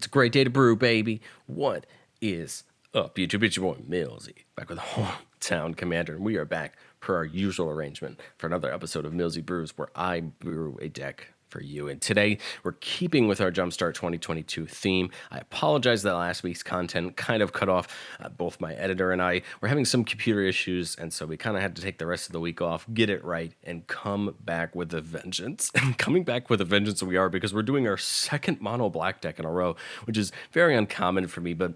It's a great day to brew, baby. What is up, YouTube? It's your boy Millzy, back with the hometown commander, and we are back per our usual arrangement for another episode of Millzy Brews, where I brew a deck for you. And today we're keeping with our Jumpstart 2022 theme. I apologize that last week's content kind of cut off. Both my editor and I were having some computer issues, and so we kind of had to take the rest of the week off, get it right, and come back with a vengeance. Coming back with a vengeance we are, because we're doing our second mono black deck in a row, which is very uncommon for me, but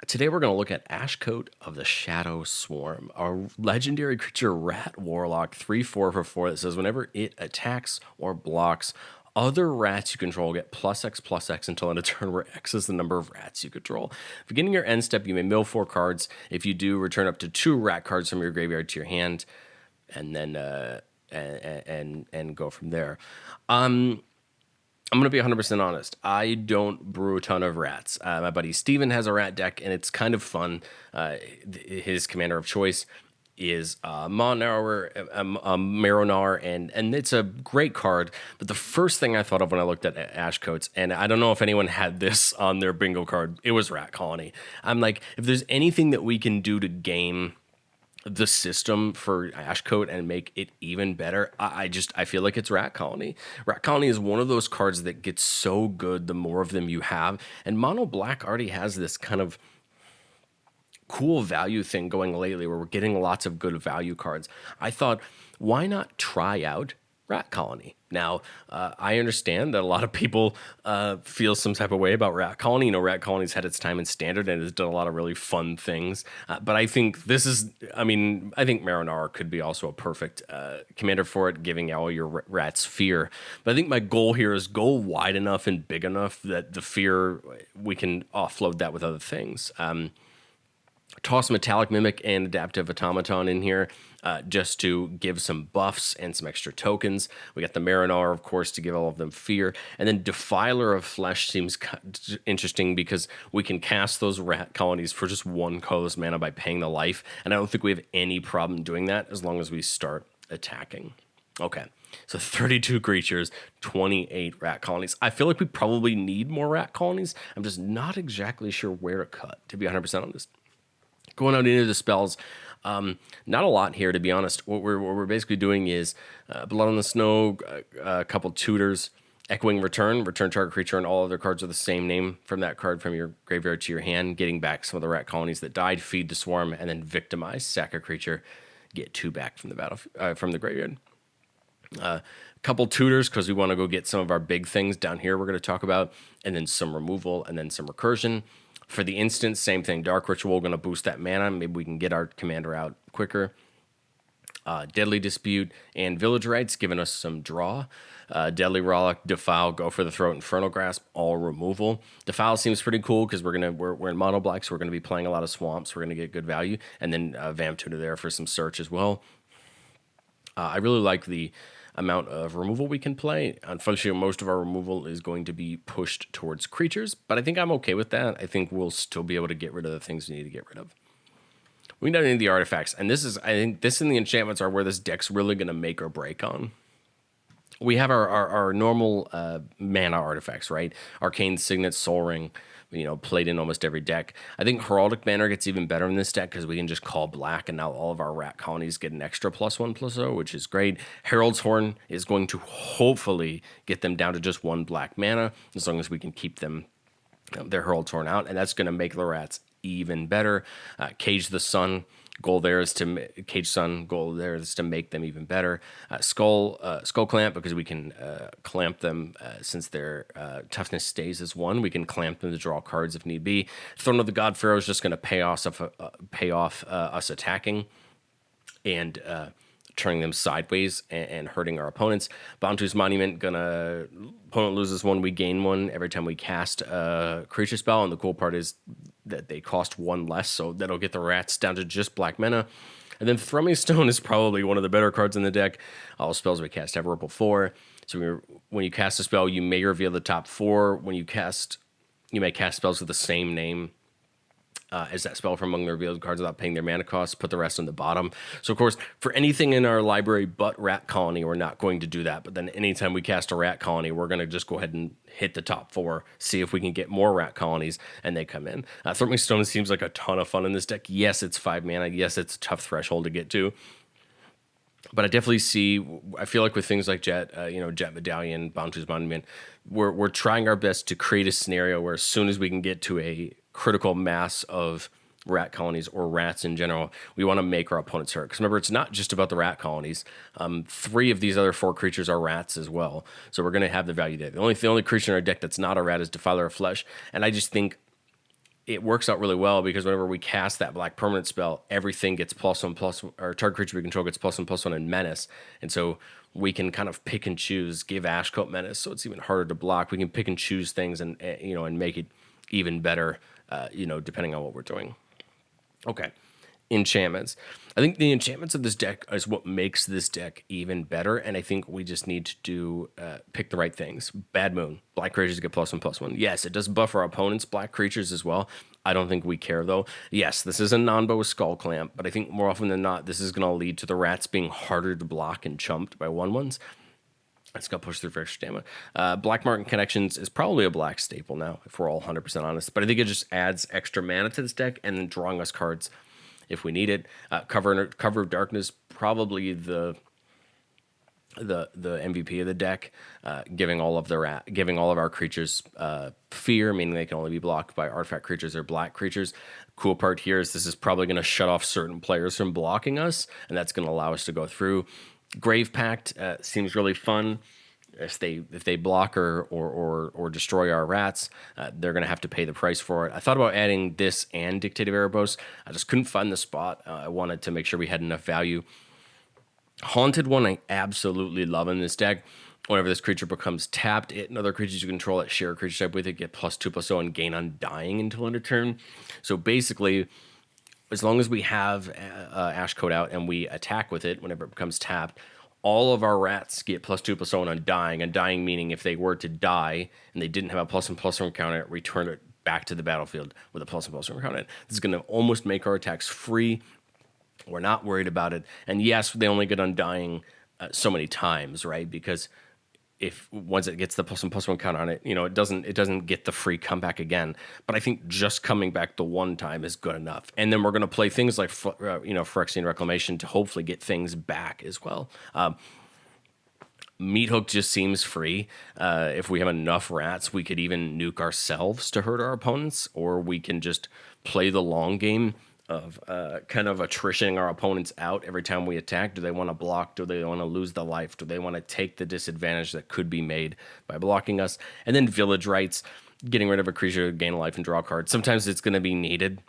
today we're going to look at Ashcoat of the Shadow Swarm, our legendary creature rat warlock, 3/4 for 4 that says whenever it attacks or blocks, other rats you control get +X/+X until end of turn, where X is the number of rats you control. Beginning your end step, you may mill 4 cards. If you do, return up to 2 rat cards from your graveyard to your hand, and then and go from there. I'm going to be 100% honest. I don't brew a ton of rats. My buddy Steven has a rat deck, and it's kind of fun. His commander of choice is Marronar, and it's a great card. But the first thing I thought of when I looked at Ashcoats, and I don't know if anyone had this on their bingo card, it was Rat Colony. I'm like, if there's anything that we can do to game the system for Ashcoat and make it even better, I feel like it's Rat Colony. Rat Colony is one of those cards that gets so good the more of them you have, and Mono Black already has this kind of cool value thing going lately where we're getting lots of good value cards. I thought, why not try out Rat Colony? Now, I understand that a lot of people feel some type of way about Rat Colony. You know, Rat Colony's had its time in Standard and has done a lot of really fun things. But I think I think Marronar could be also a perfect commander for it, giving all your rats fear. But I think my goal here is go wide enough and big enough that the fear, we can offload that with other things. Toss Metallic Mimic and Adaptive Automaton in here just to give some buffs and some extra tokens. We got the Marronar, of course, to give all of them fear. And then Defiler of Flesh seems interesting because we can cast those rat colonies for just 1 colorless mana by paying the life. And I don't think we have any problem doing that as long as we start attacking. Okay, so 32 creatures, 28 rat colonies. I feel like we probably need more rat colonies. I'm just not exactly sure where to cut, to be 100% honest. Going out into the spells, not a lot here, to be honest. What we're basically doing is Blood on the Snow, a couple tutors, Echoing Return target creature, and all other cards are the same name from that card from your graveyard to your hand, getting back some of the rat colonies that died, feed the swarm, and then Victimize, sack a creature, get 2 back from the from the graveyard. Couple tutors because we want to go get some of our big things down here we're going to talk about, and then some removal, and then some recursion. For the instance, same thing. Dark Ritual, going to boost that mana. Maybe we can get our commander out quicker. Deadly Dispute and Village Rites giving us some draw. Deadly Rollick, Defile, Go for the Throat, Infernal Grasp, all removal. Defile seems pretty cool because we're in Mono Black, so we're going to be playing a lot of swamps. We're going to get good value. And then Vamp Tutor there for some search as well. I really like the amount of removal we can play. Unfortunately, most of our removal is going to be pushed towards creatures, but I think I'm okay with that. I think we'll still be able to get rid of the things we need to get rid of. We don't need the artifacts, and I think this and the enchantments are where this deck's really going to make or break on. We have our normal mana artifacts, right? Arcane Signet, Soul Ring, played in almost every deck. I think Heraldic Banner gets even better in this deck because we can just call black, and now all of our rat colonies get an extra +1/+0, which is great. Herald's Horn is going to hopefully get them down to just 1 black mana, as long as we can keep them their Herald's Horn out, and that's going to make the rats even better. Cage the Sun. Goal there is to make them even better. Skull Clamp, because we can clamp them since their toughness stays as 1. We can clamp them to draw cards if need be. Throne of the God Pharaoh is just going to pay off us attacking and turning them sideways and hurting our opponents. Bantu's Monument, opponent loses 1, we gain 1 every time we cast a creature spell, and the cool part is that they cost 1 less, so that'll get the rats down to just black mana. And then Thrumming Stone is probably one of the better cards in the deck. All spells we cast have Ripple 4, so when you cast a spell, you may reveal the top 4. You may cast spells with the same name as that spell from among the revealed cards without paying their mana costs, put the rest on the bottom. So, of course, for anything in our library but Rat Colony, we're not going to do that. But then anytime we cast a Rat Colony, we're going to just go ahead and hit the top 4, see if we can get more Rat Colonies, and they come in. Thornton Stone seems like a ton of fun in this deck. Yes, it's 5 mana. Yes, it's a tough threshold to get to. But I definitely see, I feel like with things like Jet, Jet Medallion, Bounty's Monument, we're trying our best to create a scenario where as soon as we can get to a critical mass of rat colonies or rats in general, we want to make our opponents hurt. Because remember, it's not just about the rat colonies. 3 of these other 4 creatures are rats as well. So we're going to have the value there. The only creature in our deck that's not a rat is Defiler of Flesh. And I just think it works out really well because whenever we cast that black permanent spell, everything gets +1/+1, or target creature we control gets +1/+1 in menace. And so we can kind of pick and choose, give Ashcoat menace, so it's even harder to block. We can pick and choose things and make it even better, depending on what we're doing. Okay. Enchantments. I think the enchantments of this deck is what makes this deck even better, and I think we just need to pick the right things. Bad Moon. Black creatures get +1/+1. Yes, it does buff our opponents' black creatures as well. I don't think we care, though. Yes, this is a non-bow Skull Clamp, but I think more often than not, this is going to lead to the rats being harder to block and chumped by 1/1s. It's got pushed through for extra damage. Black Market Connections is probably a black staple now, if we're all 100% honest. But I think it just adds extra mana to this deck and then drawing us cards if we need it. Cover of Darkness, probably the MVP of the deck, giving all of our creatures fear, meaning they can only be blocked by artifact creatures or black creatures. Cool part here is this is probably going to shut off certain players from blocking us, and that's going to allow us to go through. Grave Pact seems really fun. If they block or destroy our rats, they're going to have to pay the price for it. I thought about adding this and Dictative Erebos. I just couldn't find the spot. I wanted to make sure we had enough value. Haunted One I absolutely love in this deck. Whenever this creature becomes tapped, it and other creatures you control that share a creature type with it get +2/+0 and gain Undying until end of turn. So basically, as long as we have Ashcoat out and we attack with it whenever it becomes tapped, all of our rats get +2/+0 and Undying. Undying meaning if they were to die and they didn't have a +1/+1 counter, return it back to the battlefield with a +1/+1 counter. This is going to almost make our attacks free. We're not worried about it. And yes, they only get Undying so many times, right? Because if once it gets the +1/+1 count on it, it doesn't get the free comeback again. But I think just coming back the one time is good enough. And then we're going to play things like Phyrexian Reclamation to hopefully get things back as well. Meat Hook just seems free. If we have enough rats, we could even nuke ourselves to hurt our opponents, or we can just play the long game of kind of attritioning our opponents out every time we attack. Do they want to block? Do they want to lose the life? Do they want to take the disadvantage that could be made by blocking us? And then Village Rites, getting rid of a creature, gain a life, and draw a card. Sometimes it's going to be needed.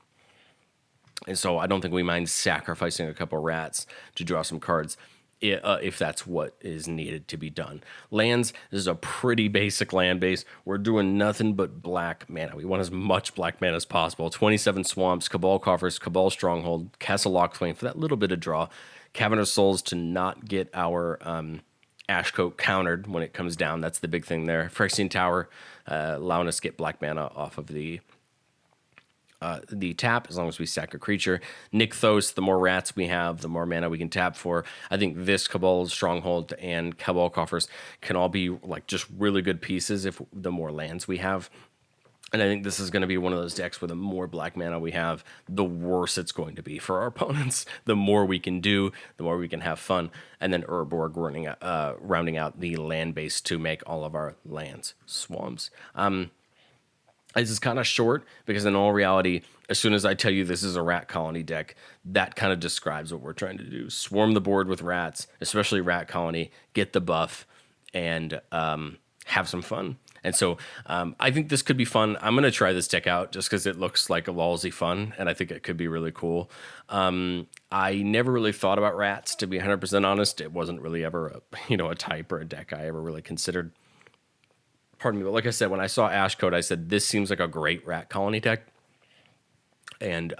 And so I don't think we mind sacrificing a couple rats to draw some cards if that's what is needed to be done. Lands, this is a pretty basic land base. We're doing nothing but black mana. We want as much black mana as possible. 27 Swamps, Cabal Coffers, Cabal Stronghold, Castle Lockswain for that little bit of draw. Cavern of Souls to not get our Ashcoat countered when it comes down. That's the big thing there. Phyrexian Tower, allowing us to get black mana off of the tap as long as we sack a creature. Nykthos, the more rats we have, the more mana we can tap for. I think this Cabal Stronghold and Cabal Coffers can all be like just really good pieces if the more lands we have. And I think this is going to be one of those decks where the more black mana we have, the worse it's going to be for our opponents. The more we can do, the more we can have fun. And then Urborg rounding out the land base to make all of our lands swamps. This is kind of short because in all reality, as soon as I tell you this is a rat colony deck, that kind of describes what we're trying to do. Swarm the board with rats, especially rat colony, get the buff, and have some fun. And so I think this could be fun. I'm going to try this deck out just because it looks like a lousy fun, and I think it could be really cool. I never really thought about rats, to be 100% honest. It wasn't really ever a type or a deck I ever really considered. Pardon me, but like I said, when I saw Ashcoat, I said, this seems like a great rat colony deck. And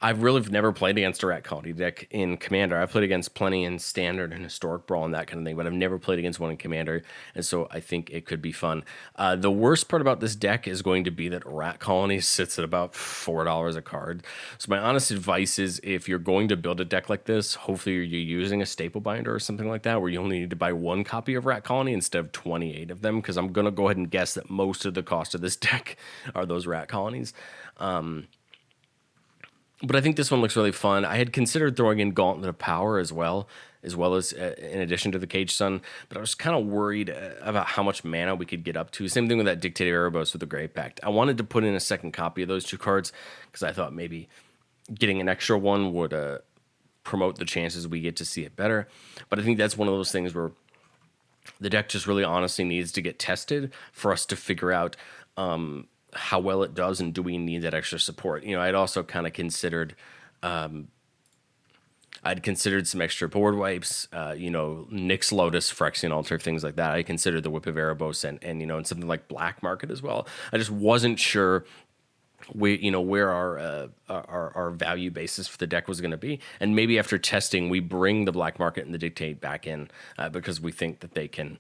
I've really never played against a Rat Colony deck in Commander. I've played against plenty in Standard and Historic Brawl and that kind of thing, but I've never played against one in Commander, and so I think it could be fun. The worst part about this deck is going to be that Rat Colony sits at about $4 a card. So my honest advice is, if you're going to build a deck like this, hopefully you're using a staple binder or something like that, where you only need to buy one copy of Rat Colony instead of 28 of them, because I'm going to go ahead and guess that most of the cost of this deck are those Rat Colonies. But I think this one looks really fun. I had considered throwing in Gauntlet of Power as in addition to the Cage Sun, but I was kind of worried about how much mana we could get up to. Same thing with that Dictator Erebos with the Grave Pact. I wanted to put in a second copy of those two cards because I thought maybe getting an extra one would promote the chances we get to see it better. But I think that's one of those things where the deck just really honestly needs to get tested for us to figure out how well it does, and do we need that extra support. I'd also kind of considered some extra board wipes, Nyx Lotus, Phyrexian Altar, things like that. I considered the Whip of Erebos and something like Black Market as well. I just wasn't sure where our value basis for the deck was going to be, and maybe after testing we bring the Black Market and the Dictate back in because we think that they can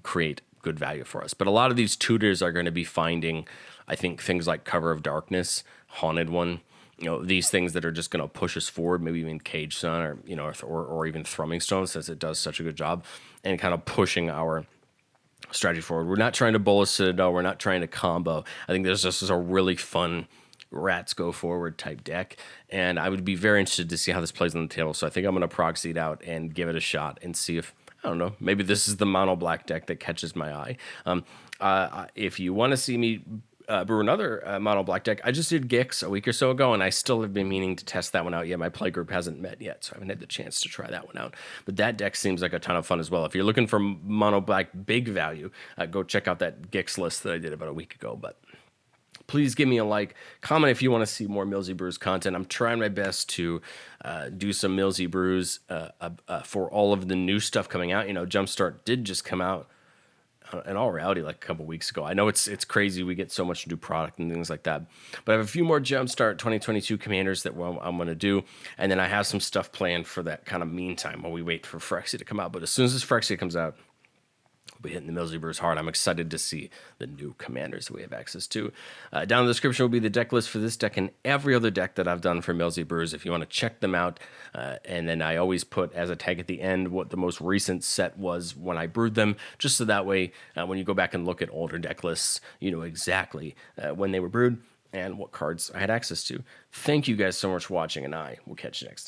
create good value for us. But a lot of these tutors are going to be finding, I think, things like Cover of Darkness, Haunted One, these things that are just going to push us forward, maybe even Cage Sun or even Thrumming Stone, since it does such a good job, and kind of pushing our strategy forward. We're not trying to bowl a Citadel. We're not trying to combo. I think this is a really fun Rats go forward type deck, and I would be very interested to see how this plays on the table. So I think I'm going to proxy it out and give it a shot and see if, I don't know, maybe this is the mono black deck that catches my eye. If you want to see me brew another mono black deck, I just did Gix a week or so ago, and I still have been meaning to test that one out. My play group hasn't met yet, so I haven't had the chance to try that one out. But that deck seems like a ton of fun as well. If you're looking for mono black big value, go check out that Gix list that I did about a week ago. But please give me a like, comment if you want to see more Millzy Brews content. I'm trying my best to do some Millzy Brews for all of the new stuff coming out. Jumpstart did just come out in all reality like a couple weeks ago. I know it's crazy we get so much new product and things like that, but I have a few more Jumpstart 2022 commanders that I'm going to do, and then I have some stuff planned for that kind of meantime while we wait for Phyrexia to come out. But as soon as this Phyrexia comes out, we'll be hitting the Millzy Brews hard. I'm excited to see the new commanders that we have access to. Down in the description will be the deck list for this deck and every other deck that I've done for Millzy Brews if you want to check them out. And then I always put as a tag at the end what the most recent set was when I brewed them, just so that way when you go back and look at older deck lists, you know exactly when they were brewed and what cards I had access to. Thank you guys so much for watching, and I will catch you next time.